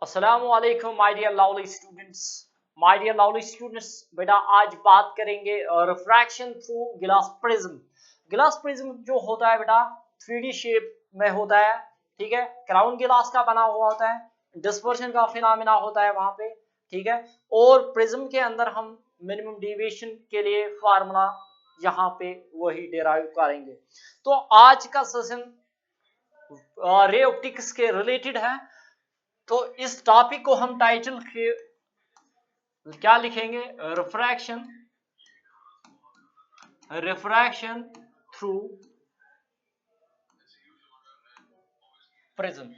अस्सलामुअलैकुम my dear lovely students बेटा आज बात करेंगे रिफ्रैक्शन थ्रू गिलास प्रिज्म। गिलास प्रिज्म जो होता है बेटा 3D शेप में होता है, ठीक है। क्राउन गिलास का बना हुआ होता है, डिस्पर्शन का फिनोमेना होता है वहां पे, ठीक है। और प्रिज्म के अंदर हम मिनिमम डेविएशन के लिए फार्मूला यहाँ पे वही डिराइव करेंगे। तो आज का सेशन रे ऑप्टिक्स के रिलेटेड है। तो इस टॉपिक को हम टाइटल के क्या लिखेंगे? Refraction refraction through prism.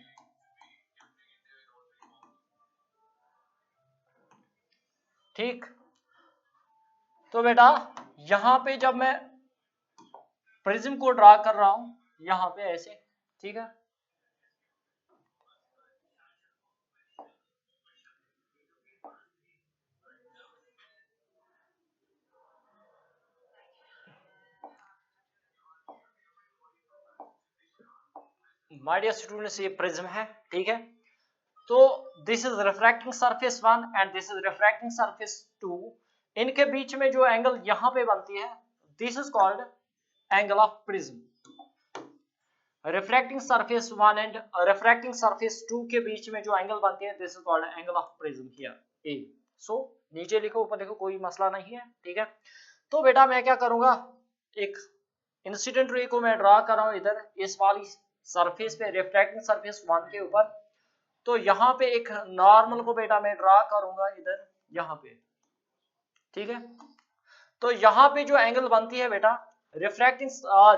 ठीक, तो बेटा यहां पे जब मैं प्रिज्म को ड्रा कर रहा हूं यहां पे ऐसे, ठीक है। माय डियर स्टूडेंट्स ये प्रिज्म है, ठीक है। तो this is refracting surface 1 and this is refracting surface 2। इनके बीच में जो एंगल यहां पे बनती है this is called angle of prism. Refracting surface 1 and refracting surface 2 के बीच में जो एंगल बनती है this is called angle of prism here A. So नीचे लिखो ऊपर लिखो कोई मसला नहीं है, ठीक है। तो बेटा मैं क्या करूंगा, एक इंसिडेंट रे को मैं ड्रा कर रहा हूं इधर इस वाली सरफेस पे, रिफ्रैक्टिंग सरफेस 1 के ऊपर। तो यहाँ पे एक नॉर्मल को बेटा मैं ड्रा करूंगा इधर यहाँ पे, ठीक है। तो यहाँ पे जो एंगल बनती है बेटा refracting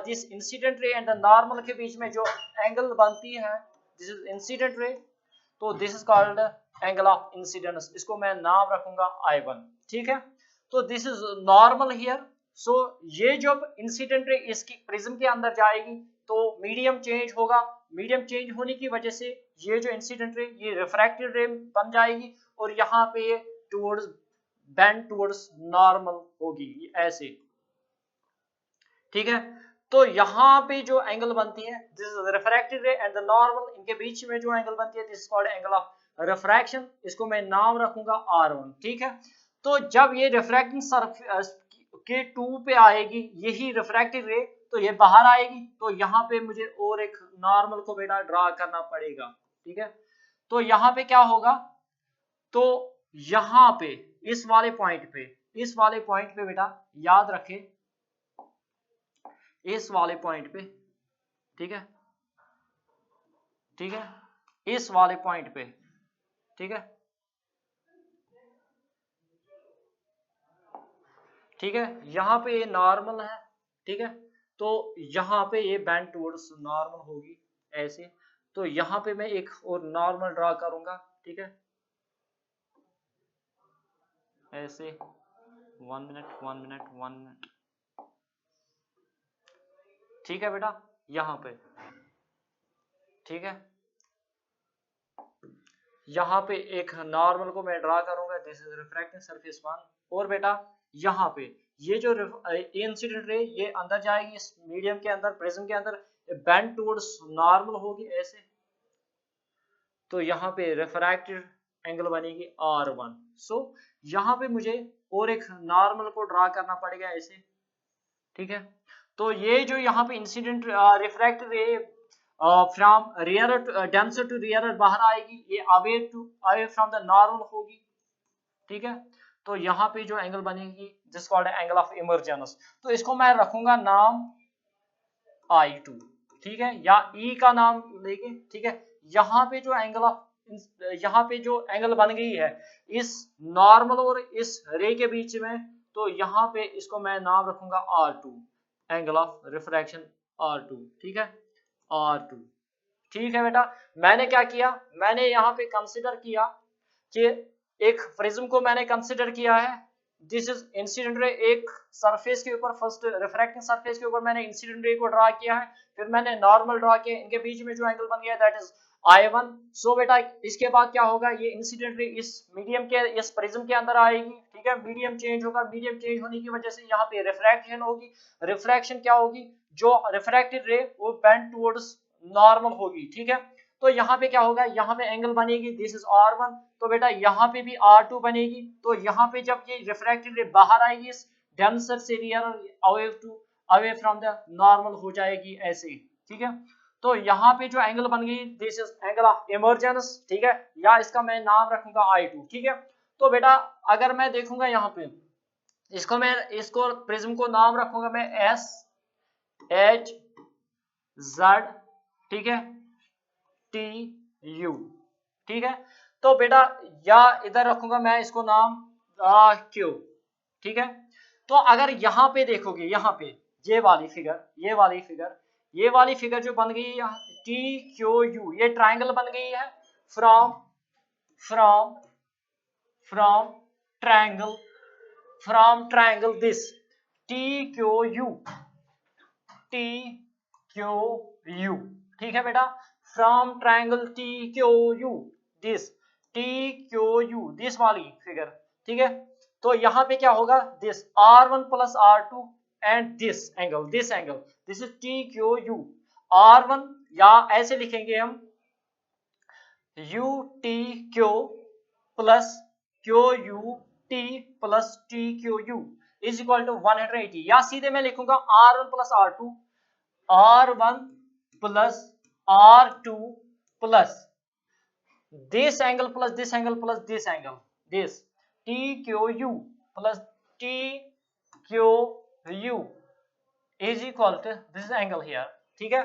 this incident ray and the normal के बीच में जो एंगल बनती है दिस इज इंसिडेंट रे। तो this is called angle of incidence, इसको मैं नाम रखूंगा I1, ठीक है। तो this is normal here. So ये जब इंसिडेंट रे इसकी प्रिज्म के अंदर जाएगी तो मीडियम चेंज होगा। मीडियम चेंज होने की वजह से ये जो इंसिडेंट रे ये रिफ्रैक्टेड रे बन जाएगी और यहाँ पे ये टुवर्ड्स बेंड टुवर्ड्स नॉर्मल होगी ऐसे, ठीक है। तो यहाँ पे जो एंगल बनती है दिस इज रिफ्रैक्टेड रे एंड द नॉर्मल, इनके बीच में जो एंगल बनती है this is called angle of refraction, इसको मैं नाम रखूंगा R1, ठीक है। तो जब ये रिफ्रैक्टिंग सरफेस के 2 पे आएगी यही रिफ्रैक्टेड रे, तो ये बाहर आएगी। तो यहाँ पे मुझे और एक नॉर्मल को बेटा ड्रा करना पड़ेगा, ठीक है। तो यहाँ पे क्या होगा, तो यहाँ पे इस वाले पॉइंट पे बेटा याद रखें, इस वाले पॉइंट पे, ठीक है, ठीक है, इस वाले पॉइंट पे, ठीक है, ठीक है। यहाँ पे ये नॉर्मल है, ठीक है। तो यहाँ पे ये बेंड टुवर्ड्स नॉर्मल होगी ऐसे। तो यहाँ पे मैं एक और नॉर्मल ड्रा करूंगा, ठीक है, ऐसे 1 मिनट 1 मिनट 1 मिनट, ठीक है बेटा, यहाँ पे, ठीक है। यहाँ पे एक नॉर्मल को मैं ड्रा करूंगा दिस इज रिफ्रैक्टिंग सरफेस 1। और बेटा यहाँ पे ये जो इंसिडेंट रे ये अंदर जाएगी इस मीडियम के अंदर, प्रिज्म के अंदर, बेंड टुवर्ड्स नॉर्मल होगी ऐसे। तो यहाँ पे रिफ्रैक्टेड एंगल बनेगी R1। सो यहाँ पे मुझे और एक नॉर्मल को ड्रा करना पड़ेगा ऐसे, ठीक है। तो ये जो यहाँ पे incident refracted ray from rarer denser to rarer बाहर आएगी, ये अवे फ्रॉम द नॉर्मल होगी, ठीक है। तो यहाँ पे जो एंगल बनेगी this called angle of emergence. तो इसको मैं रखूंगा नाम I2, ठीक है, या E का नाम लेके, ठीक है। यहाँ पे जो एंगल ऑफ यहाँ पे जो एंगल बन गई है इस नॉर्मल और इस रे के बीच में, तो यहाँ पे इसको मैं नाम रखूंगा R2, angle of refraction R2, ठीक है, R2, ठीक है बेटा। मैंने क्या किया, मैंने यहाँ पे कंसिडर किया कि एक प्रिज्म को मैंने कंसिडर किया है, दिस इज इंसिडेंट रे, एक सरफेस के ऊपर फर्स्ट रिफ्रैक्टिंग सरफेस के ऊपर मैंने इंसिडेंट रे को ड्रा किया है, फिर मैंने नॉर्मल ड्रा किया, इनके बीच में जो एंगल बन गया दैट इज I1। सो बेटा इसके बाद क्या होगा, ये इंसिडेंट रे इस मीडियम के इस प्रिज्म के अंदर आएगी, ठीक है। मीडियम चेंज होगा, मीडियम चेंज होने की वजह से यहाँ पे रिफ्रैक्शन होगी। रिफ्रैक्शन क्या होगी, जो रिफ्रैक्टेड रे वो बेंड टुवर्ड्स नॉर्मल होगी, ठीक है। तो यहाँ पे क्या होगा, यहाँ पे एंगल बनेगी, दिस इज R1, तो बेटा यहाँ पे भी R2 बनेगी। तो यहाँ पे जब ये रिफ्रैक्टेड रे बाहर आएगी इस डेंसर से rear away from the normal हो जाएगी ऐसे, ठीक है। तो यहाँ पे जो एंगल बन गई, this is angle of emergence, ठीक है, या इसका मैं नाम रखूंगा I2, ठीक है। तो बेटा अगर मैं देखूंगा यहाँ पे इसको प्रिज्म को नाम रखूंगा मैं SHZ, ठीक है, TU, ठीक है। तो बेटा या इधर रखूंगा मैं इसको नाम Q, ठीक है। तो अगर यहाँ पे देखोगे, यहाँ पे ये वाली फिगर जो बन गई है TQU, ये ट्राइंगल बन गई है फ्रॉम ट्राइंगल दिस TQU, ठीक है बेटा, फ्रॉम ट्राइंगल TQU, दिस वाली फिगर, ठीक है। तो यहाँ पे क्या होगा, this R1 plus R2 and this angle, this is TQU, R1 या ऐसे लिखेंगे हम UTQ plus QUT plus TQU is equal to 180, या सीधे मैं लिखूंगा R1 plus R2, R1 plus R2 प्लस this angle plus this angle plus this angle, this TQU plus TQU is equal to this angle here, ठीक है।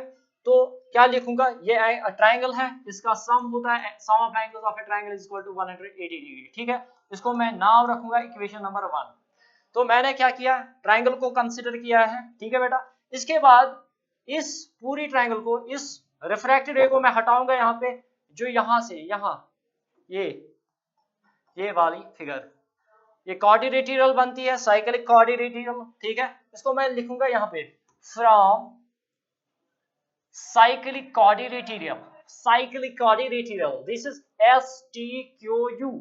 तो क्या लिखूंगा, ये ट्राइंगल है, इसका सम होता है, sum of angles of a triangle is equal to 180 degree, ठीक है। इसको मैं नाम रखूंगा इक्वेशन नंबर 1। तो मैंने क्या किया, ट्राइंगल को कंसीडर किया है, ठीक है बेटा। इसके बाद इस पूरी ट्राइंगल को, इस रिफ्रैक्टेड रे को मैं हटाऊंगा यहाँ पे, जो यहाँ से यहाँ ये वाली फिगर, ये क्वाड्रिलेटरल बनती है, साइक्लिक क्वाड्रिलेटरल, ठीक है। इसको मैं लिखूंगा यहाँ पे from cyclic quadrilateral, this is STQU,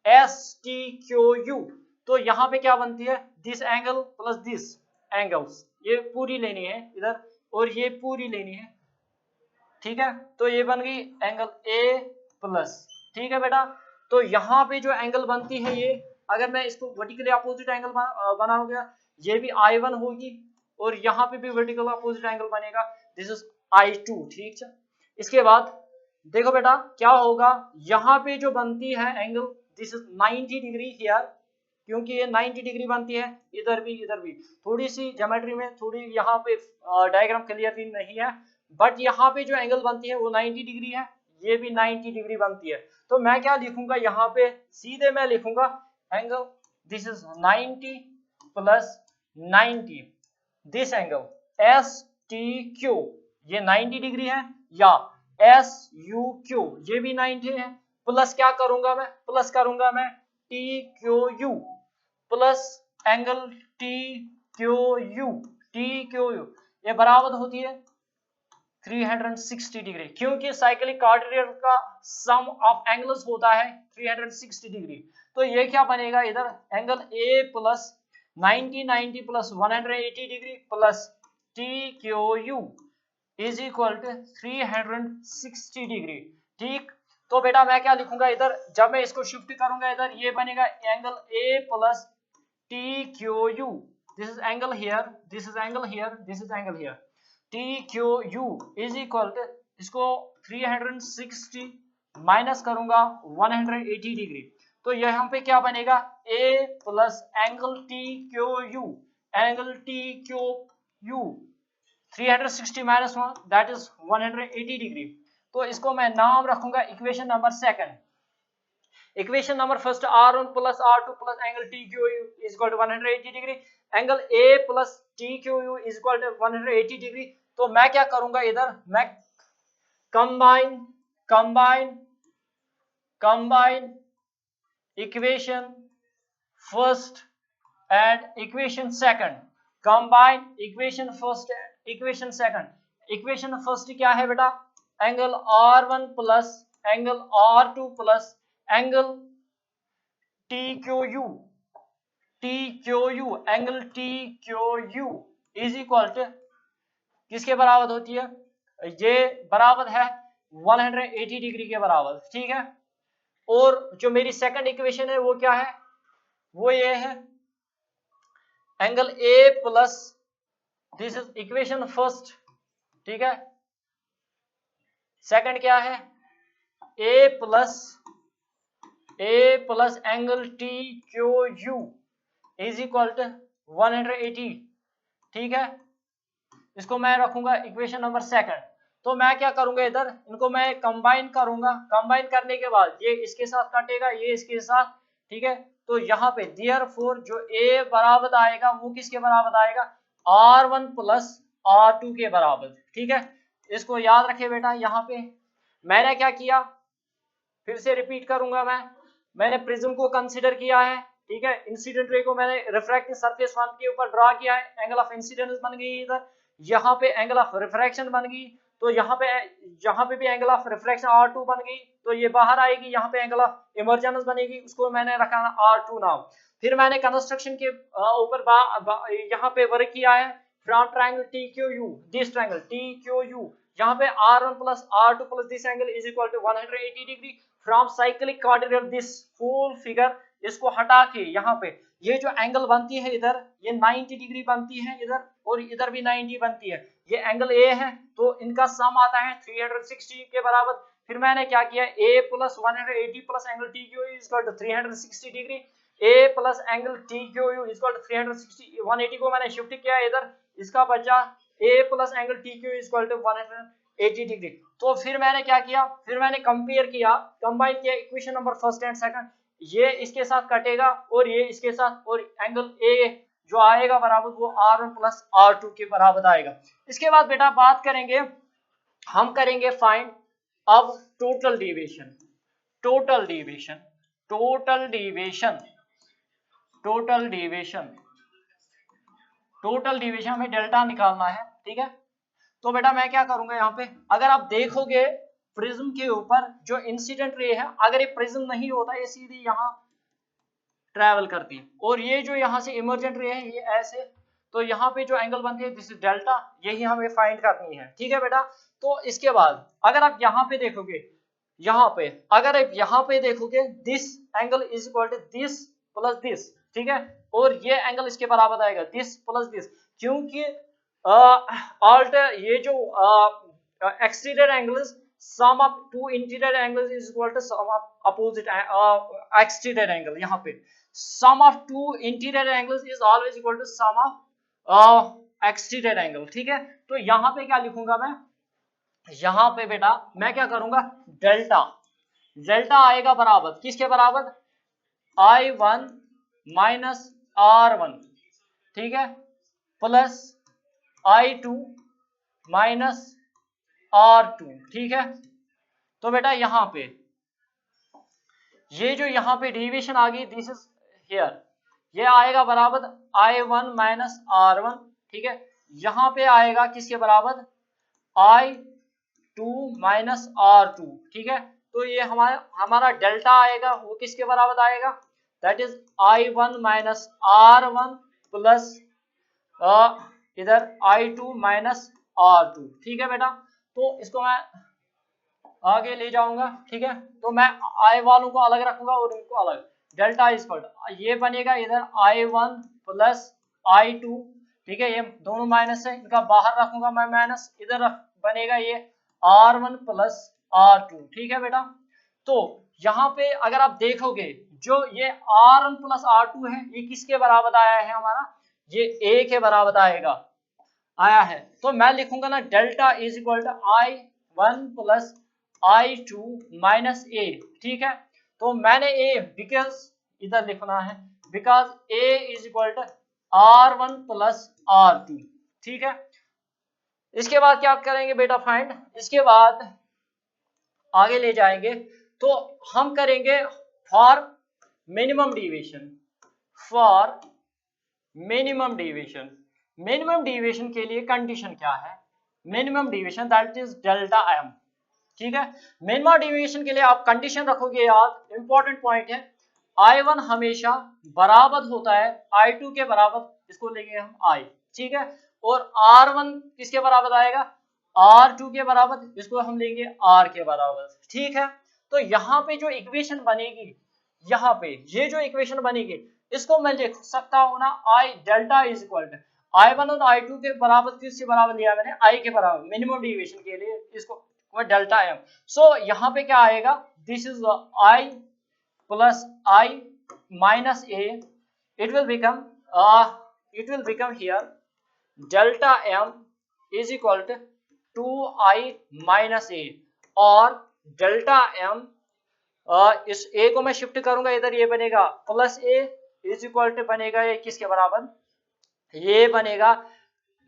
STQU। तो यहाँ पे क्या बनती है, this angle plus this angles, ये पूरी लेनी है इधर और ये पूरी लेनी है, ठीक है। तो ये बन गई एंगल A प्लस, ठीक है बेटा। तो यहाँ पे जो एंगल बनती है ये, अगर मैं इसको वर्टिकली अपोजिट एंगल बनाऊंगा, ये भी I1 होगी और यहाँ पे भी वर्टिकल अपोजिट एंगल बनेगा, दिस इज I2, ठीक है। इसके बाद देखो बेटा क्या होगा, यहाँ पे जो बनती है angle, this is 90 degree here, क्योंकि ये 90 डिग्री बनती है, इधर भी थोड़ी सी ज्योमेट्री में थोड़ी यहाँ पे डायग्राम क्लियरली नहीं है, बट यहाँ पे जो एंगल बनती है वो 90 डिग्री है, ये भी 90 डिग्री बनती है। तो मैं क्या लिखूंगा यहाँ पे, सीधे मैं लिखूंगा angle, this is 90 plus 90, this angle STQ, ये 90 डिग्री है, या SUQ, ये भी 90 है, प्लस क्या करूंगा मैं, प्लस करूंगा मैं TQU प्लस एंगल TQU, ये बराबर होती है 360 डिग्री, क्योंकि साइक्लिक क्वाड्रिलेटरल का सम ऑफ एंगल्स होता है 360 डिग्री। तो ये क्या बनेगा, इधर angle A plus 90 plus 180 degree plus TQU is equal to 360 degree, ठीक। तो बेटा मैं क्या लिखूंगा इधर, जब मैं इसको शिफ्ट करूंगा इधर, ये बनेगा angle A plus TQU, this is angle here, this is angle here, this is angle here, TQU is equal to, इसको 360 माइनस करूंगा 180 डिग्री, तो यहाँ पे क्या बनेगा, A plus angle TQU, 360 minus 1 that is 180 degree. तो इसको मैं नाम रखूंगा equation number 2। Equation number first, R1 plus R2 plus angle TQU is equal to 180 degree, angle A plus TQU is equal to 180 degree. तो मैं क्या करूंगा इधर, मैं combine equation first and equation second, combine equation first and equation second. Equation first क्या है बेटा, angle R1 plus angle R2 plus angle TQU, angle TQU is equal to किसके बराबर होती है, ये बराबर है 180 डिग्री के बराबर, ठीक है। और जो मेरी सेकंड इक्वेशन है वो क्या है, वो ये है angle A plus, this is equation first, ठीक है। सेकंड क्या है, A plus angle T Q U is equal to 180, ठीक है। इसको मैं रखूंगा इक्वेशन नंबर सेकंड। तो मैं क्या करूंगा, इधर इनको मैं कंबाइन करूंगा, कंबाइन करने के बाद ये इसके साथ कटेगा, ये इसके साथ, ठीक है। तो यहाँ पे देयरफॉर जो ए बराबर आएगा वो किसके बराबर आएगा, R1 प्लस R2 के बराबर, ठीक है। इसको याद रखे बेटा। यहाँ पे मैंने क्या किया, फिर से रिपीट करूंगा मैंने प्रिज्म को कंसीडर किया है, ठीक है। इंसिडेंट रे को मैंने रिफ्रैक्टिव सरफेस 1 के ऊपर ड्रा किया है, एंगल ऑफ इंसिडेंस बन गई इधर, यहाँ पे एंगल ऑफ रिफ्रैक्शन बन गई, तो यहाँ पे भी एंगल ऑफ रिफ्रैक्शन R2 बन गई, तो ये बाहर आएगी, यहाँ पे एंगल ऑफ इमर्जेंस बनेगी, उसको मैंने रखा R2 नाम। फिर मैंने कंस्ट्रक्शन के ऊपर यहाँ पे वर्क किया है from triangle TQU, this triangle TQU, यहाँ पे R1 plus R2 plus this angle is equal to 180 degree from cyclic quadrilateral, this full figure इसको हटा के यहाँ पे ये जो एंगल बनती है इधर, ये 90 डिग्री बनती है इधर, और इधर भी 90 बनती है, ये एंगल ए है, तो इनका सम आता है 360 के बराबर। फिर मैंने क्या किया, a plus 180 plus angle TQU is equal to 360 degree, a plus angle TQU is equal to 360, 180 को मैंने शिफ्ट किया इधर, इसका बचा a plus angle TQU is equal to 180 degree. तो फिर मैंने क्या किया, फिर मैंने कंपेयर किया, कंबाइन किया equation number first and second, ये इसके साथ कटेगा और ये इसके साथ, और एंगल ए जो आएगा बराबर वो R1 प्लस R2 के बराबर आएगा। इसके बाद बेटा बात करेंगे, हम करेंगे फाइंड अब total deviation, total deviation, total deviation, total deviation, total deviation हमें डेल्टा निकालना है, ठीक है। तो बेटा मैं क्या करूंगा, यहाँ पे अगर आप देखोगे प्रिज्म के ऊपर जो इंसिडेंट रे है, अगर ये प्रिज्म नहीं होता ये सीधी यहाँ ट्रैवल करती है, और ये जो यहाँ से इमर्जेंट रे है ये ऐसे, तो यहाँ पे जो एंगल बनती है दिस इज डेल्टा, यही हमें फाइंड करनी है, ठीक है बेटा। तो इसके बाद अगर आप यहाँ पे देखोगे, यहाँ पे अगर आप यहाँ पे देखोगे this angle is equal to this plus this, ठीक है, और ये एंगल इसके बराबर आएगा दिस प्लस दिस, क्योंकि अल्टर ये जो exterior angles sum of two interior angles is equal to sum of opposite exterior angle, यहाँ पे sum of two interior angles is always equal to sum of exterior angle, ठीक है। तो यहाँ पे क्या लिखूंगा मैं, यहाँ पे बेटा मैं क्या करूंगा, डेल्टा, डेल्टा आएगा बराबर किसके बराबर, I1 माइनस R1, ठीक है, प्लस I2 माइनस R2, ठीक है। तो बेटा यहाँ पे ये जो यहाँ पे डेविएशन आ गई दिस इज हियर, ये आएगा बराबर I1 माइनस R1, ठीक है। यहाँ पे आएगा किसके बराबर, I2 माइनस R2, ठीक है। तो ये हमारा डेल्टा आएगा वो किसके बराबर आएगा, that is I1 minus R1 plus इधर I2 माइनस R2, ठीक है बेटा। तो इसको मैं आगे ले जाऊंगा, ठीक है। तो मैं I वालों को अलग रखूंगा और इनको अलग, डेल्टा इक्वल ये बनेगा इधर I1 प्लस I2, ठीक है, ये दोनों माइनस है, इनका बाहर रखूंगा मैं माइनस, इधर बनेगा ये R1 प्लस R2, ठीक है बेटा। तो यहाँ पे अगर आप देखोगे जो ये R1 प्लस R2 है ये किसके बराबर आया है हमारा, ये A के बराबर आया है। तो मैं लिखूंगा ना delta is equal to I1 plus I2 minus A, ठीक है। तो मैंने A बिकॉज इधर लिखना है, because A is equal to R1 plus R2, ठीक है। इसके बाद क्या करेंगे बेटा फाइंड, इसके बाद आगे ले जाएंगे, तो हम करेंगे for minimum deviation, for minimum deviation, minimum deviation के लिए कंडीशन क्या है, minimum deviation that is delta m, ठीक है। मिनिमम डेविएशन के लिए आप कंडीशन रखोगे याद, इंपॉर्टेंट पॉइंट है, I1 हमेशा बराबर होता है I2 के बराबर, इसको लेंगे हम I, ठीक है। और R1 किसके बराबर आएगा, R2 के बराबर, इसको हम लेंगे R के बराबर, ठीक है। तो यहाँ पे जो इक्वेशन बनेगी, यहाँ पे ये जो इक्वेशन बनेगी, इसको मैं लिख सकता हूँ ना, I delta is equal to I1 और I2 के बराबर, किसके बराबर लिया मैंने, I के बराबर, मिनिमम डेविएशन के लिए इसको डेल्टा m। सो यहाँ पे क्या आएगा, this is I plus I minus a, it will become here delta m is equal to 2I minus a, और डेल्टा m इस a को मैं शिफ्ट करूंगा इधर, ये बनेगा plus a is equal to बनेगा ये किसके बराबर, ये बनेगा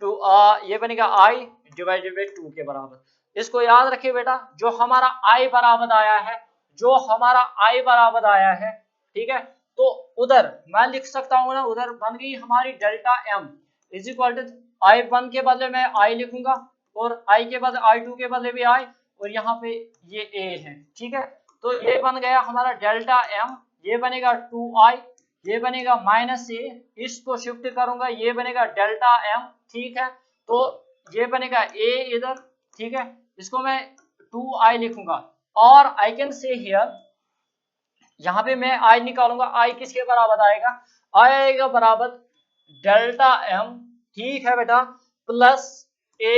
ये बनेगा I डिवाइडेड बाई 2 के बराबर। इसको याद रखिए बेटा, जो हमारा I बराबर आया है, जो हमारा I बराबर आया है, ठीक है, तो उधर मैं लिख सकता हूँ ना, उधर बन गई हमारी delta m is equal to I1 के बदले में I लिखूंगा, और I के बदले I2 के बदले भी I, और यहाँ पे ये A है, ठीक है। तो ये बन गया हमारा डेल्टा m, ये बनेगा 2I, ये बनेगा माइनस ए, इसको शिफ्ट करूंगा, ये बनेगा डेल्टा m, ठीक है। तो ये बनेगा a इधर, ठीक है, इसको मैं 2I लिखूंगा, और आई कैन से हियर, यहाँ पे मैं I निकालूंगा, I किसके बराबर आएगा, I आएगा बराबर डेल्टा m, ठीक है बेटा, प्लस a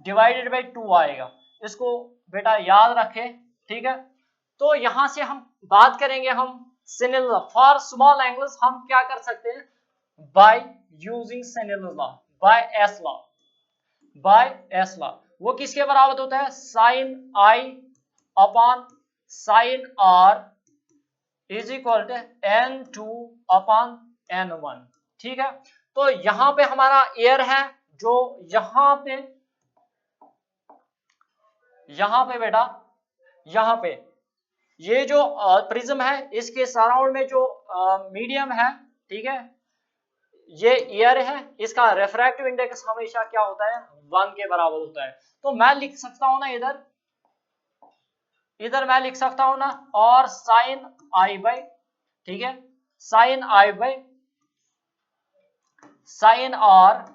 डिवाइडेड बाई 2 आएगा, इसको बेटा याद रखे, ठीक है। तो यहां से हम बात करेंगे, हम Snell's law for small angles हम क्या कर सकते हैं, by using Snell's law, by S law, वो किसके बराबर होता है, sine I upon sine R is equal to n2 upon n1, ठीक है। तो यहां पे हमारा एयर है, जो यहां पे बेटा, यहां पे ये जो प्रिज्म है, इसके सराउंड में जो मीडियम है, ठीक है, ये एयर है, इसका रिफ्रैक्टिव इंडेक्स हमेशा क्या होता है, 1 के बराबर होता है। तो मैं लिख सकता हूं ना इधर मैं लिख सकता हूं ना, और साइन आई बाई, ठीक है, sine I by sine R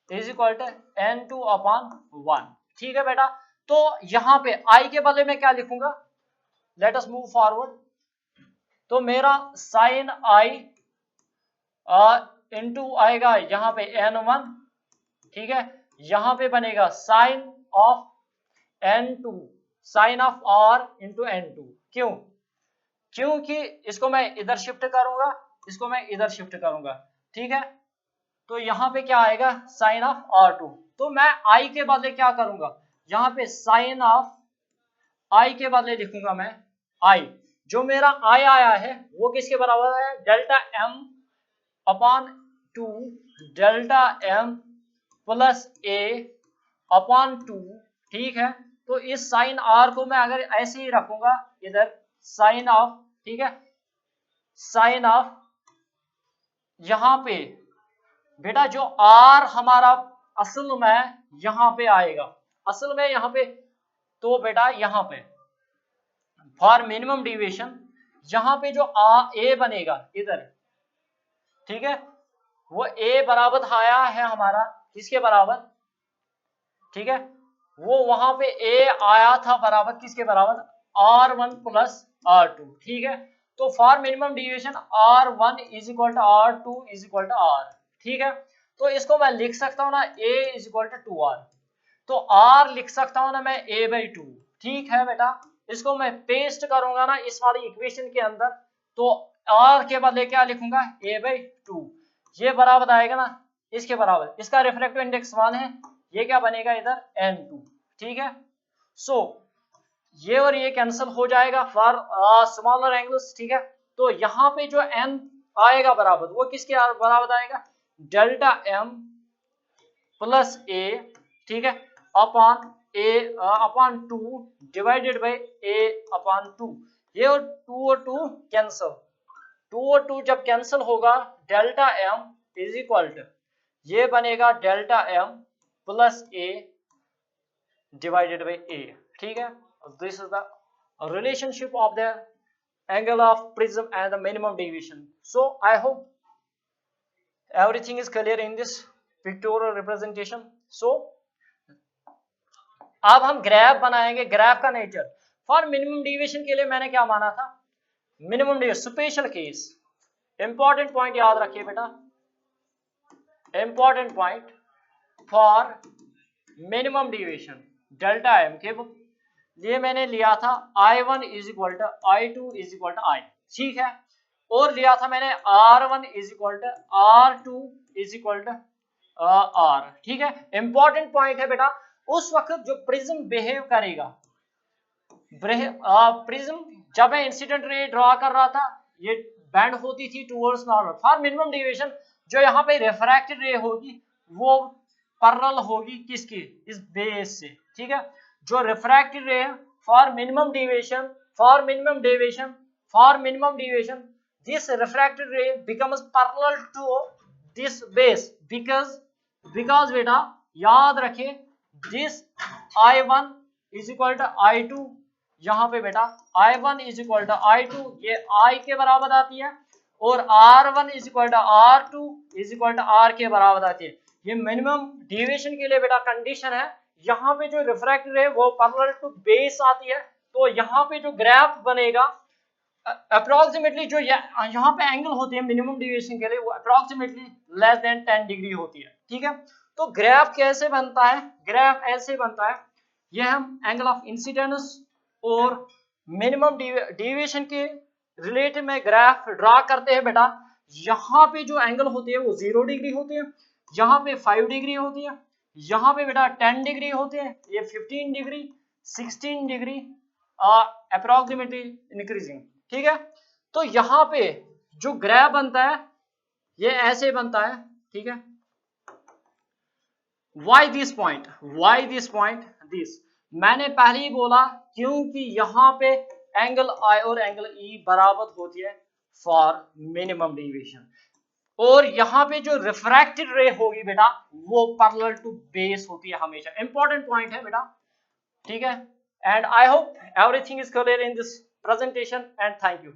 is equal to n2 upon 1, ठीक है बेटा। तो यहां पे I के बदले में क्या लिखूंगा, लेट अस मूव फॉरवर्ड, तो मेरा साइन I इनटू आएगा यहाँ पे n1, ठीक है, यहाँ पे बनेगा sine of n2, sine of r into n2, क्यों, क्योंकि इसको मैं इधर शिफ्ट करूंगा, इसको मैं इधर शिफ्ट करूंगा, ठीक है। तो यहाँ पे क्या आएगा, साइन ऑफ r2, तो मैं I के बदले क्या करूंगा, यहाँ पे साइन ऑफ I के बदले लिखूंगा मैं I, जो मेरा I आया है वो किसके बराबर है, delta m upon 2 delta m plus a upon 2, ठीक है। तो इस साइन r को मैं अगर ऐसे ही रखूंगा इधर, साइन ऑफ, ठीक है, साइन ऑफ, यहां पे बेटा जो r हमारा असल में यहां पे आएगा, असल में यहां पे, तो बेटा यहां पे फॉर मिनिमम डेविएशन, यहां पे जो a बनेगा इधर, ठीक है, वो a बराबर आया है हमारा किसके बराबर, ठीक है, वो वहां पे a आया था बराबर किसके बराबर, r1 प्लस r2, ठीक है। तो for minimum deviation r1 is equal to r2 is equal to r, ठीक है। तो इसको मैं लिख सकता हूं ना a is equal to 2r, तो r लिख सकता हूं ना मैं a बाई 2, ठीक है बेटा। इसको मैं पेस्ट करूंगा ना इस वाली इक्वेशन के अंदर, तो r के बदले क्या लिखूंगा, a बाई 2, ये बराबर आएगा ना इसके बराबर, इसका रिफ्रैक्टिव इंडेक्स 1 है, ये क्या बनेगा इधर n2, ठीक है। सो ये और ये कैंसिल हो जाएगा फॉर स्मॉलर एंगल्स, ठीक है। तो यहाँ पे जो n आएगा बराबर, वो किसके बराबर आएगा, डेल्टा m प्लस a, ठीक है, upon a upon 2 divided by a upon 2, ये और 2 कैंसिल, 2 और 2 जब कैंसिल होगा, delta m is equal to, ये बनेगा delta m plus a divided by a, ठीक है। This is the relationship of the angle of prism and the minimum deviation. So I hope everything is clear in this. Pictorial representation. So अब हम graph बनाएंगे, graph का nature. For minimum deviation के लिए मैंने क्या माना था, minimum deviation special case. Important point याद रखिए बेटा, important point for minimum deviation delta M के लिए मैंने लिया था I1 is equal to I2 is equal to I, ठीक है। और लिया था मैंने R1 is equal to R2 is equal to R, ठीक है। इंपॉर्टेंट पॉइंट है बेटा, उस वक्त जो प्रिज्म बिहेव करेगा, प्रिज्म जब मैं इंसिडेंट रे ड्रॉ कर रहा था ये बेंड होती थी towards normal. For minimum deviation जो यहाँ पे रिफ्रैक्टेड रे होगी वो पैरेलल होगी किसकी, इस बेस से, ठीक है। जो refracted ray for minimum deviation, for minimum deviation, for minimum deviation this refracted ray becomes parallel to this base because बेटा याद रखिए this I1 is equal to I2, यहाँ पे बेटा I1 is equal to I2 ये I के बराबर आती है, और R1 is equal to R2 is equal to R के बराबर आती है। ये मिनिमम डिविएशन के लिए बेटा कंडीशन है। यहाँ पे जो रिफ्रैक्टेड है वो पैरेलल टू बेस आती है, तो यहाँ पे जो ग्राफ बनेगा अप्रोक्सीमेटली जो यहाँ पे एंगल होती है मिनिमम डिविएशन के लिए वो अप्रोक्सीमेटली लेस देन 10 डिग्री होती है, ठीक है। तो ग्राफ कैसे बनता है, ग्राफ ऐसे बनता है, ये हम एंगल ऑफ इंसिडेंस और मिनिमम डिविएशन के रिलेटेड में ग्राफ ड्रा करते हैं बेटा। यहाँ पे जो एंगल होती है वो 0 डिग्री होती है, यहाँ पे 5 डिग्री होती है, यहाँ पे बेटा 10 डिग्री होती है, ये 15 डिग्री, 16 डिग्री अप्रोक्सीमेटली इंक्रीजिंग, ठीक है। तो यहाँ पे जो ग्राफ बनता है ये ऐसे बनता है, ठीक है। Why this point? Why this point? This मैंने पहले ही बोला क्योंकि यहाँ पे एंगल I और एंगल E बराबर होती है फॉर मिनिमम डिविएशन, और यहाँ पे जो रिफ्रैक्टेड रे होगी बेटा वो पैरेलल टू बेस होती है हमेशा। इंपॉर्टेंट पॉइंट है बेटा, ठीक है। And I hope everything is clear in this presentation and thank you.